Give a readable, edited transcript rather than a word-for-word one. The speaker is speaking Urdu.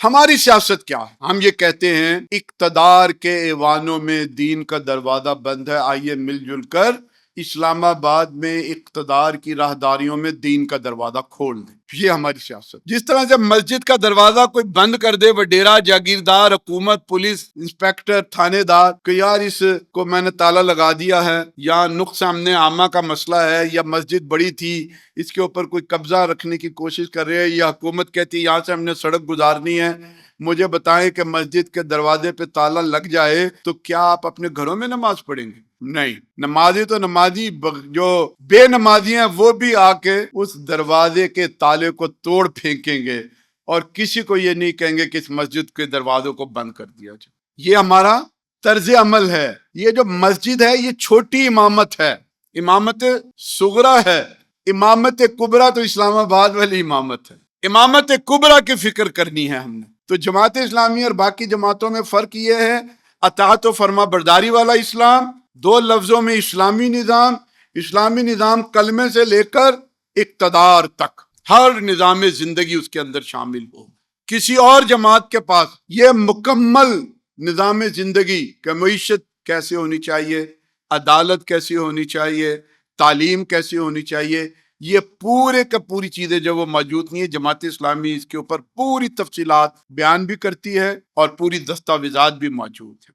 ہماری سیاست کیا ہے؟ ہم یہ کہتے ہیں اقتدار کے ایوانوں میں دین کا دروازہ بند ہے، آئیے مل جل کر اسلام آباد میں اقتدار کی راہداریوں میں دین کا دروازہ کھول دیں۔ یہ ہماری سیاست۔ جس طرح سے مسجد کا دروازہ کوئی بند کر دے، وڈیرا، جاگیردار، حکومت، پولیس، انسپیکٹر، تھانے دار، کہ یار اس کو میں نے تالا لگا دیا ہے، یا نقص امن عامہ کا مسئلہ ہے، یا مسجد بڑی تھی اس کے اوپر کوئی قبضہ رکھنے کی کوشش کر رہے ہیں، یا حکومت کہتی ہے یہاں سے ہم نے سڑک گزارنی ہے، مجھے بتائیں کہ مسجد کے دروازے پہ تالا لگ جائے تو کیا آپ اپنے گھروں میں نماز پڑھیں گے؟ نہیں، نمازی تو نمازی، جو بے نمازی ہیں وہ بھی آ کے اس دروازے کے تالے کو توڑ پھینکیں گے، اور کسی کو یہ نہیں کہیں گے کہ اس مسجد کے دروازوں کو بند کر دیا جائے۔ یہ ہمارا طرز عمل ہے۔ یہ جو مسجد ہے یہ چھوٹی امامت ہے، امامت صغرا ہے۔ امامت کبریٰ تو اسلام آباد والی امامت ہے۔ امامت کبریٰ کی فکر کرنی ہے ہم نے۔ تو جماعت اسلامی اور باقی جماعتوں میں فرق یہ ہے، اطاعت و فرما برداری والا اسلام، دو لفظوں میں اسلامی نظام۔ اسلامی نظام کلمے سے لے کر اقتدار تک ہر نظام زندگی اس کے اندر شامل ہو۔ کسی اور جماعت کے پاس یہ مکمل نظام زندگی کہ معیشت کیسے ہونی چاہیے، عدالت کیسی ہونی چاہیے، تعلیم کیسی ہونی چاہیے، یہ پورے کا پوری چیزیں جو وہ موجود نہیں ہے۔ جماعت اسلامی اس کے اوپر پوری تفصیلات بیان بھی کرتی ہے اور پوری دستاویزات بھی موجود ہے۔